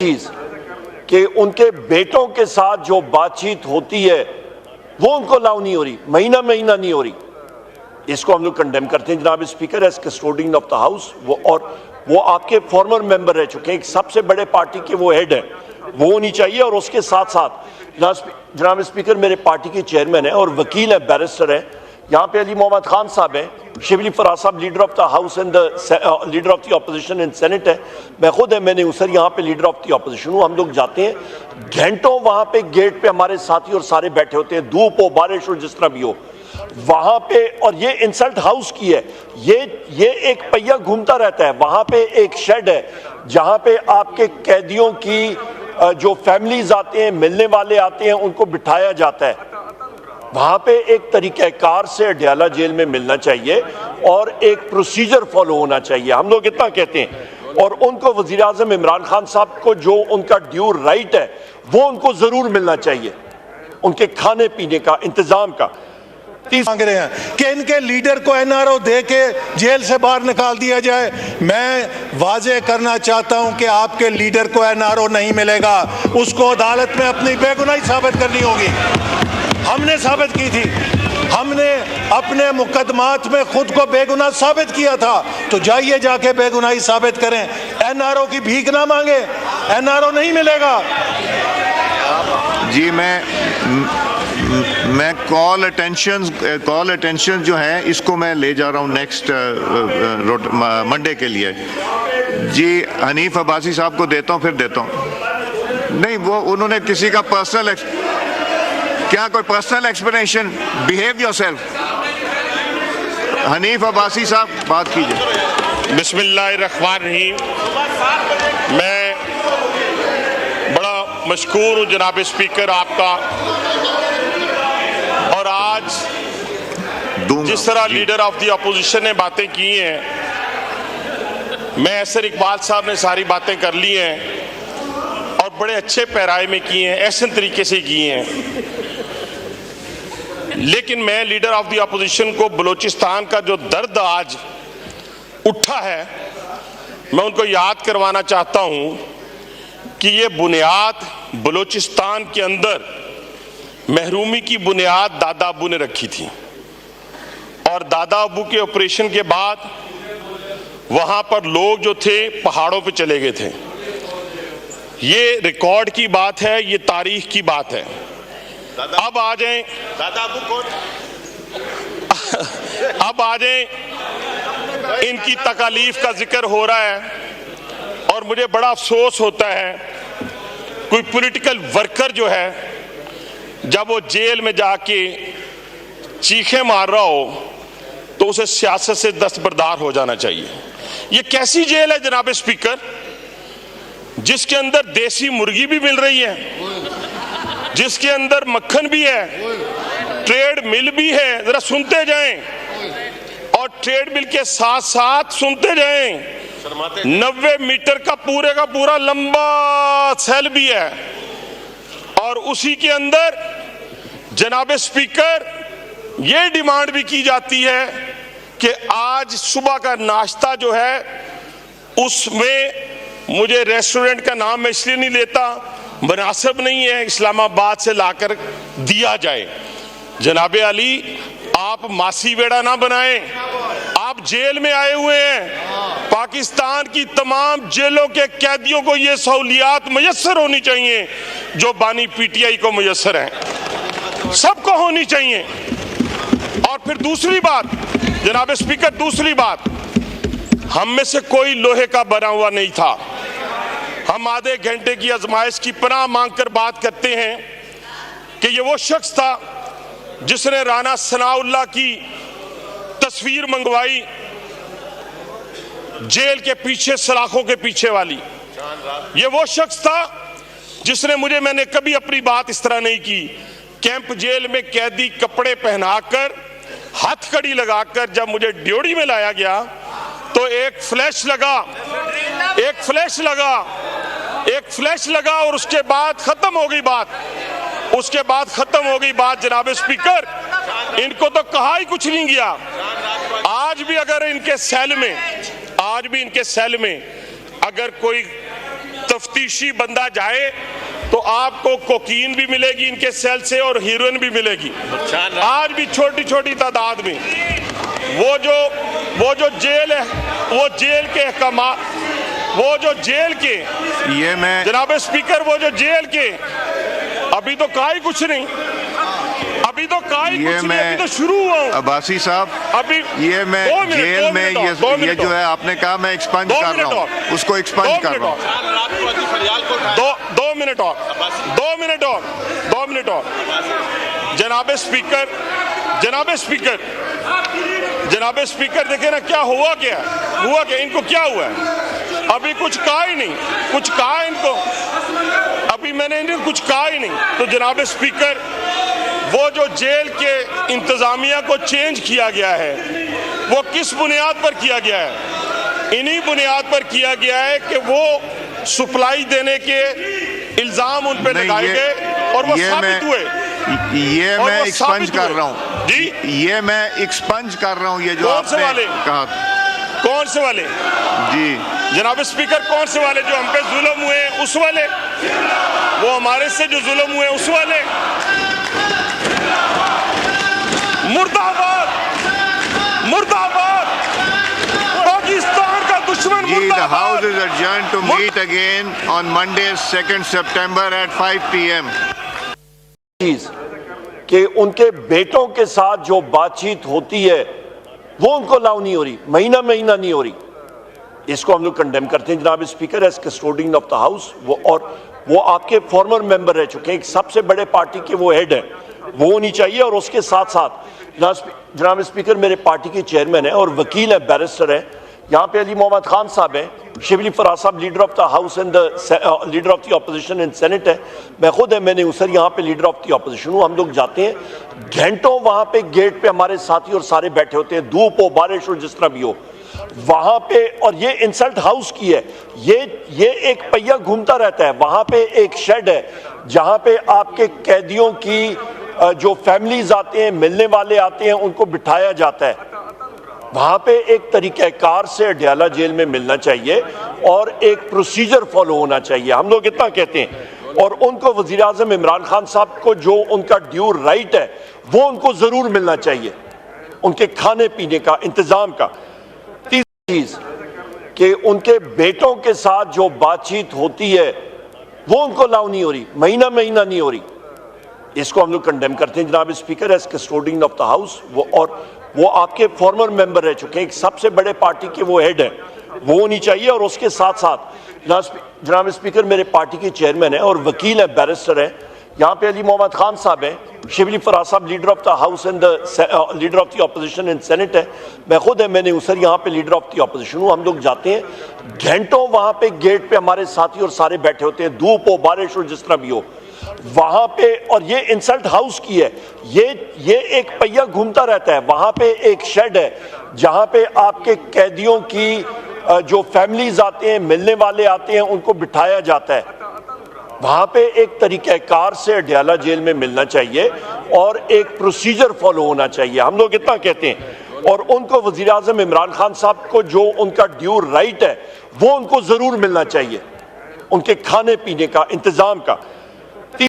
चीज कि उनके बेटों के साथ जो बातचीत होती है वो उनको अलाउ नहीं हो रही, महीना महीना नहीं हो रही। इसको हम लोग कंडेम करते हैं जनाब speaker, as custodian of the house. वो आपके फॉर्मर मेंबर रह चुके हैं, एक सबसे बड़े पार्टी के वो हेड है, वो होनी चाहिए। और उसके साथ साथ जनाब स्पीकर मेरे पार्टी के चेयरमैन है और वकील है, बैरिस्टर है, यहाँ पे अली मोहम्मद खान साहब हैं, शिबली फराज साहब leader of the house and leader of the opposition in senate है, मैं खुद है, मैंने सर यहाँ पे लीडर ऑफ द ऑपोजिशन हूँ। हम लोग जाते हैं घंटों वहाँ पे गेट पे हमारे साथी और सारे बैठे होते हैं, धूप हो बारिश हो जिस तरह भी हो वहाँ पे। और ये इंसल्ट हाउस की है, ये एक पहिया घूमता रहता है। वहाँ पे एक शेड है जहाँ पे आपके कैदियों की जो फैमिलीज आते हैं, मिलने वाले आते हैं, उनको बिठाया जाता है। वहां पे एक तरीक़ाकार से अडयाला जेल में मिलना चाहिए और एक प्रोसीजर फॉलो होना चाहिए, हम लोग इतना कहते हैं। और उनको वज़ीर आज़म इमरान खान साहब को जो उनका ड्यू राइट है वो उनको जरूर मिलना चाहिए, उनके खाने पीने का इंतजाम का। मांग रहे हैं कि इनके लीडर को एनआरओ दे के जेल से बाहर निकाल दिया जाए। मैं वाजे करना चाहता हूं कि आपके लीडर को एनआरओ नहीं मिलेगा, उसको अदालत में अपनी बेगुनाही साबित करनी होगी। हमने साबित की थी, हमने अपने मुकदमात में खुद को बेगुनाह साबित किया था, तो जाइए जाके बेगुनाही साबित करें। एनआरओ की भीख ना मांगे, एनआरओ नहीं मिलेगा। जी मैं कॉल अटेंशन जो है इसको मैं ले जा रहा हूँ नेक्स्ट मंडे के लिए। जी हनीफ अब्बासी साहब को देता हूँ, फिर देता हूँ। नहीं, वो उन्होंने किसी का पर्सनल, क्या कोई personal explanation? Behave yourself. Hanif Abbasi साहब बात कीजिए। बिस्मिल्लाहिर्रहमानिर्रहीम। मैं बड़ा मशकूर हूँ जनाब स्पीकर आपका। और आज जिस तरह लीडर ऑफ द अपोजिशन ने बातें की हैं, मैं ऐसर इकबाल साहब ने सारी बातें कर ली हैं और बड़े अच्छे पैराए में की हैं, ऐसे तरीके से की हैं। लेकिन मैं लीडर ऑफ द अपोजिशन को बलूचिस्तान का जो दर्द आज उठा है, मैं उनको याद करवाना चाहता हूं कि ये बुनियाद बलूचिस्तान के अंदर महरूमी की बुनियाद दादा अबू ने रखी थी और दादा अबू के ऑपरेशन के बाद वहां पर लोग जो थे पहाड़ों पे चले गए थे। ये रिकॉर्ड की बात है, ये तारीख की बात है। अब आ जाएं, दादा अबू कौन? अब आ जाएं, इनकी तकालीफ का जिक्र हो रहा है और मुझे बड़ा अफसोस होता है कोई पॉलिटिकल वर्कर जो है जब वो जेल में जाके चीखें मार रहा हो तो उसे सियासत से दस्तबरदार हो जाना चाहिए। ये कैसी जेल है जनाब स्पीकर, जिसके अंदर देसी मुर्गी भी मिल रही है, जिसके अंदर मक्खन भी है, ट्रेड मिल भी है। जरा सुनते जाएं और ट्रेड मिल के साथ साथ सुनते जाएं, 90 मीटर का पूरा लंबा सेल भी है और उसी के अंदर जनाब स्पीकर ये डिमांड भी की जाती है कि आज सुबह का नाश्ता जो है उसमें, मुझे रेस्टोरेंट का नाम मैं इसलिए नहीं लेता, मुनासिब नहीं है, इस्लामाबाद से लाकर दिया जाए। जनाब अली, आप मासी वेड़ा ना बनाएं, आप जेल में आए हुए हैं। पाकिस्तान की तमाम जेलों के कैदियों को ये सहूलियात मुयस्सर होनी चाहिए जो बानी पीटीआई को मुयस्सर हैं, सबको होनी चाहिए। और फिर दूसरी बात जनाब स्पीकर, दूसरी बात, हम में से कोई लोहे का बना हुआ नहीं था। हम आधे घंटे की आजमाइश की पनाह मांगकर बात करते हैं कि ये वो शख्स था जिसने राना सनाउल्लाह की तस्वीर मंगवाई जेल के पीछे, सलाखों के पीछे वाली। ये वो शख्स था जिसने मैंने कभी अपनी बात इस तरह नहीं की, कैंप जेल में कैदी कपड़े पहनाकर, हथकड़ी लगाकर जब मुझे ड्योढ़ी में लाया गया तो एक फ्लैश लगा और उसके बाद खत्म हो गई बात। जनाब स्पीकर, इनको तो कहा ही कुछ नहीं गया। आज भी इनके सेल में अगर कोई तफ्तीशी बंदा जाए तो आपको कोकीन भी मिलेगी इनके सेल से और हीरोइन भी मिलेगी। आज भी छोटी छोटी तादाद में वो जो जेल है, वो जेल के अहकाम, वो जो जेल के, ये मैं जनाब स्पीकर, वो जो जेल के, अभी तो कहा ही कुछ नहीं, अभी तो कहा ही कुछ नहीं, अभी तो शुरू हुआ हूं। अब्बासी साहब, अभी ये मैं जेल में ये जो है आपने कहा मैं एक्सपंज कर रहा हूँ, उसको एक्सपंज कर रहा हूँ। 2 मिनट और, 2 मिनट और, 2 मिनट और। जनाब स्पीकर, जनाब स्पीकर, जनाब स्पीकर, देखे ना क्या हुआ, क्या इनको क्या हुआ है? अभी कुछ कहा ही नहीं, कुछ कहा इनको, अभी मैंने इनको कुछ कहा ही नहीं। तो जनाब स्पीकर, वो जो जेल के इंतजामिया को चेंज किया गया है, वो किस बुनियाद पर किया गया है? इन्हीं बुनियाद पर किया गया है कि वो सप्लाई देने के इल्जाम उन पे लगाए गए और वो साबित हुए। ये मैं एक्सपंज कर रहा हूँ जी, ये मैं एक्सपंज कर रहा हूँ। ये जो आपने कहा, कौन से वाले? जी जनाब स्पीकर, कौन से वाले? जो हम पे जुल्म हुए उस वाले, वो हमारे से जो जुल्म हुए उस वाले? मुर्दाबाद, मुर्दाबाद, पाकिस्तान का दुश्मन मुर्दाबाद। The House is adjourned to meet again on Monday, 2nd September at 5 PM. कि उनके बेटों के साथ जो बातचीत होती है वो उनको अलाउ नहीं हो रही, महीना नहीं हो रही। इसको हम लोग कंडेम करते हैं जनाब speaker, as custodian of the house. वो आपके फॉर्मर मेंबर रह चुके हैं, एक सबसे बड़े पार्टी के वो हेड है, वो होनी चाहिए। और उसके साथ साथ जनाब स्पीकर मेरे पार्टी के चेयरमैन है और वकील है, बैरिस्टर है। यहाँ पे अली मोहम्मद खान साहब हैं, शिबली फराज साहब leader of the house and leader of the opposition in senate है, मैं खुद है, मैंने सर यहाँ पे लीडर ऑफ द ऑपोजिशन हूँ। हम लोग जाते हैं घंटों वहाँ पे गेट पे, हमारे साथी और सारे बैठे होते हैं, धूप हो बारिश हो जिस तरह भी हो वहाँ पे। और ये इंसल्ट हाउस की है, ये एक पहिया घूमता रहता है। वहाँ पे एक शेड है जहाँ पे आपके कैदियों की जो फैमिलीज आते हैं, मिलने वाले आते हैं, उनको बिठाया जाता है। वहां पे एक तरीक़ाकार से अडयाला जेल में मिलना चाहिए और एक प्रोसीजर फॉलो होना चाहिए, हम लोग इतना कहते हैं। और उनको वज़ीर आज़म इमरान खान साहब को जो उनका ड्यू राइट है वो उनको जरूर मिलना चाहिए, उनके खाने पीने का, इंतजाम का। तीसरी चीज कि उनके बेटों के साथ जो बातचीत होती है वो उनको अलाउ नहीं हो रही, महीना नहीं हो रही। इसको हम लोग कंडेम करते हैं जनाब speaker, as custodian of the house. वो आपके फॉर्मर मेंबर रह चुके हैं, एक सबसे बड़े पार्टी के वो हेड है, वो होनी चाहिए। और उसके साथ साथ जनाब स्पीकर मेरे पार्टी के चेयरमैन है और वकील है, बैरिस्टर है। यहाँ पे अली मोहम्मद खान साहब हैं, शिबली फराज साहब leader of the house and leader of the opposition in senate है, मैं खुद है, मैंने सर यहाँ पे लीडर ऑफ द ऑपोजिशन हूँ। हम लोग जाते हैं घंटों वहाँ पे गेट पे, हमारे साथी और सारे बैठे होते हैं, धूप हो बारिश हो जिस तरह भी हो वहां पे। और ये इंसल्ट हाउस की है, ये एक पहिया घूमता रहता है। वहां पे एक शेड है जहां पे आपके कैदियों की जो फैमिलीज आते हैं, मिलने वाले आते हैं, उनको बिठाया जाता है। वहां पे एक तरीक़ाकार से अडयाला जेल में मिलना चाहिए और एक प्रोसीजर फॉलो होना चाहिए, हम लोग इतना कहते हैं। और उनको वज़ीर आज़म इमरान खान साहब को जो उनका ड्यू राइट है वो उनको जरूर मिलना चाहिए, उनके खाने पीने का, इंतजाम का।